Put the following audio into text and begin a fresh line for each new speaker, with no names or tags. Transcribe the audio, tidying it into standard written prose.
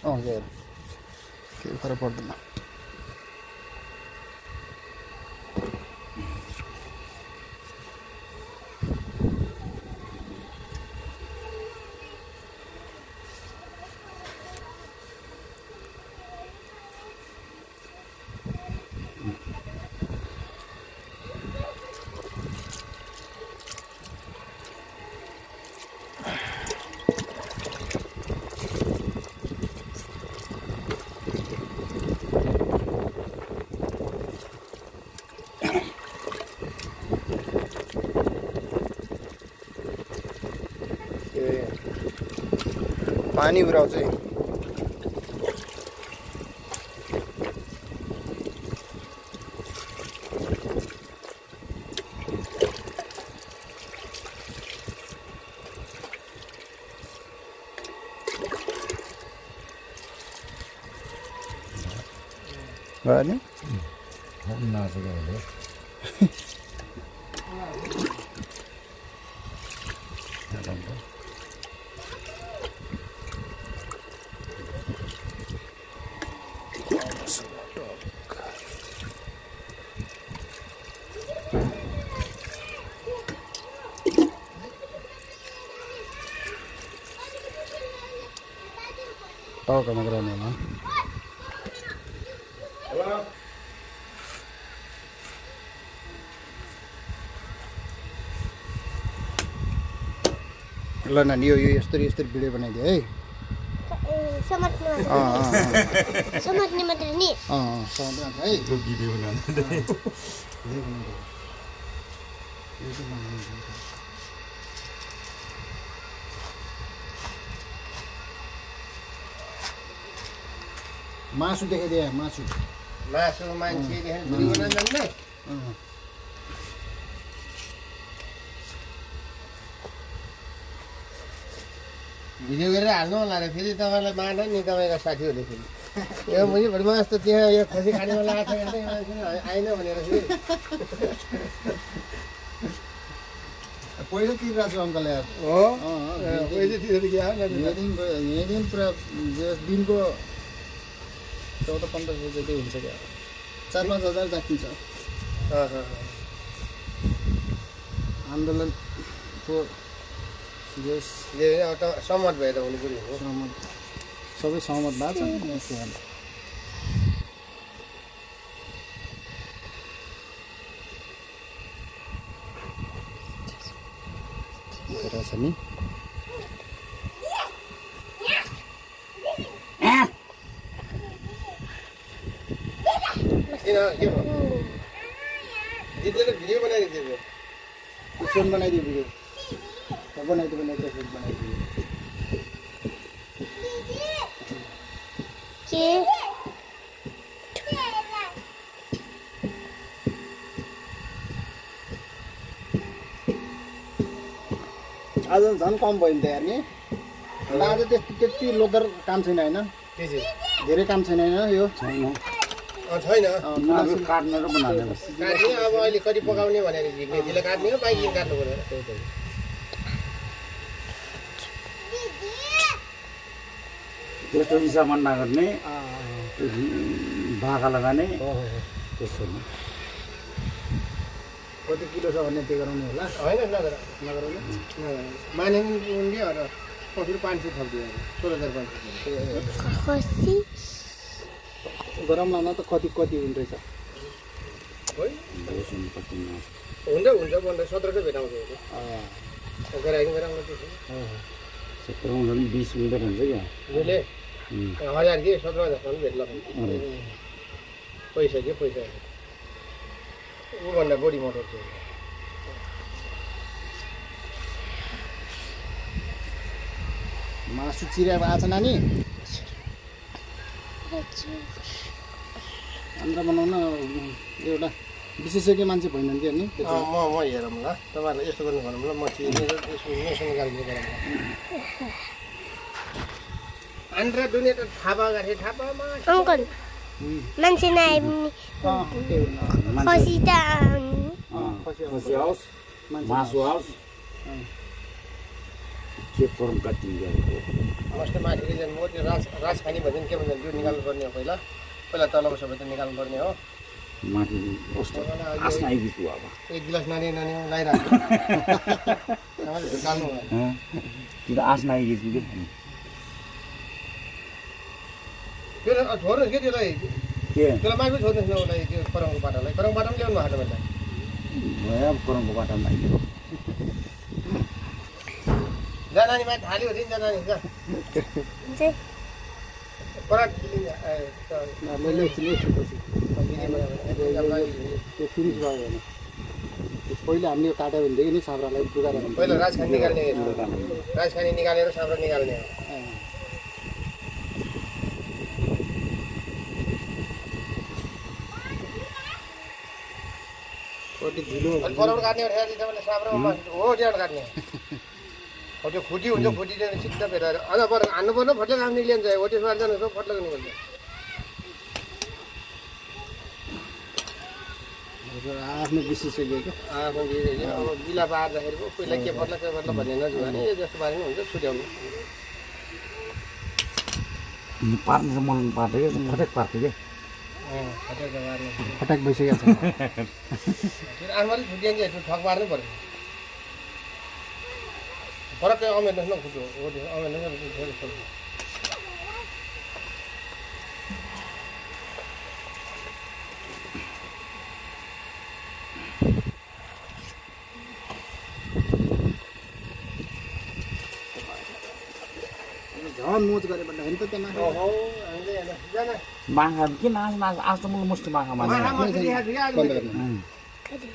हेर केही फरक पर्दैन पानी उराउँछ भयो नि टाउकोमा गराउने हो ल नानी यो यस्तरी भिडियो बनाइदियो है
समात्ने मात्र नि
है भिडियो मासु देखाइदिए मासु
मान्छे भिडियो बनाउन जान्ने भिडियो गरेर हाल्नु होला र फेरि तपाईँलाई मार्दैन नि तपाईँको साथीहरूले फेरि यो मुनिभरिमा जस्तो त्यहाँ यो खसी खानेमा लागेको छ आएन भनेर फेरि
पैसा तिरिरहेको छु अङ्कल यार
हो पैसा तिरेर के
यहाँदेखि पुरा दिनको 14-15 जति हुन्छ क्या 4-5 हजार जाकिन्छ आन्दोलनको
सहमत भएर हुनु पर्यो
सबै सहमत भएको छ नि
भिडियो बनाइदिएको
फोन बनाइदियो भिडियो बनाइदियो फोन बनाइदियो
के
आज झन् कम भयो नि त हेर्ने आज त्यति लोदर काम छैन होइन धेरै काम छैन होइन यो
छैन
काट्ने र बनाउने
काट्ने अब अहिले कति पकाउने भनेर झिक्नेले काट्ने हो बाइक काट्नु पर्दैन
त्यस्तो हिसाबमा नगर्ने भाका लगाने त्यस्तो
कति किलो छ भन्ने त्यो गराउने होला
होइन नगराउने माने उनले फेरि 500 थप्दियो 16,500
गरममा न त कति हुँदैछ
हुन्छ भन्दा 17 भेटाउँछ गराइदिनु गराउनु त्यो
20 हुँदै हुन्छ क्या
मैले 1000 के 17,000 भेट लगाउँछु पैसा के पैसा ऊभन्दा बढी मोटर छ
मासु चिरेको आछ नानी अन्त बनाउन एउटा विशेषज्ञ मान्छे भएन नि अनि
म हेरौँ ल तपाईँहरूलाई यस्तो गर्नु भनौँ ल म यसो गाली गरौँ आन्द्रा दुनियाँ त थापा गरे थापामा
अङ्कल मान्छे नआए खसी त
खसी आओस् मासु आओस् के फर्म काटिङ गरेको
अस्ति माथिको चाहिँ म त्यो राजखानी भन्छ के भन्छ त्यो निकाल्नु पर्ने हो पहिला तलको सबै त निकाल्नु पर्ने हो
माथि कस्तो आस्न आइदिएको अब
एक गिलास नानी लाइरहेको निकाल्नु
त्यो त आस्न आइदिएको के
त्यो छोड्नुहोस् कि त्यसलाई
के
त्यसलाई माथि छोड्नुहोस् न उसलाई त्यो करङको बाटालाई करङको बाटा पनि ल्याउनु भएको छ मैले
भयो करङको बाटामा आइदियो
जा नानी माथि थाली हो जा नानी जा
चाहिँ
पराठ
मैले त्यो फिनिस भयो भने पहिला हामीले यो काट्यो भनेदेखि नि साब्रालाई पुगाएर
पहिला राजखानी निकाल्ने राजखानी निकालेर साब्रा निकाल्ने हो पराउट काट्ने तपाईँले साब्रामा हो त्यहाँ काट्ने हो त्यो खुटी हुन्छ खुटी चाहिँ सिधा फेरेर अन्त पर हान्नु पर्ने फट्ले काम निक्लिन्छ हो त्यसमा जानु फट्लो निकाल्छ
आफ्नो विशेषज्ञ क्या
आफ्नो अब बिला पार्दाखेरि पो पहिला के फट्ला भन्ने नजुँ भने जस्तो पारेको हुन्छ छुट्याउनु
पार्ने चाहिँ मन पार्थ्यो क्या फटेक पार्थ्यो क्या
फटाक भइसकेको छ
फेरि आमाले छुट्याइन्छ यसो ठक पार्नै पऱ्यो फरक अमेर्नुहोस् न खुट्टो हो त्यो अमेर्नुहोस्
झन् मोज गरे भन्दाखेरि त त्यहाँ
माखा के नाच आज त मलाई मुस्टी माखा मान्छ
कति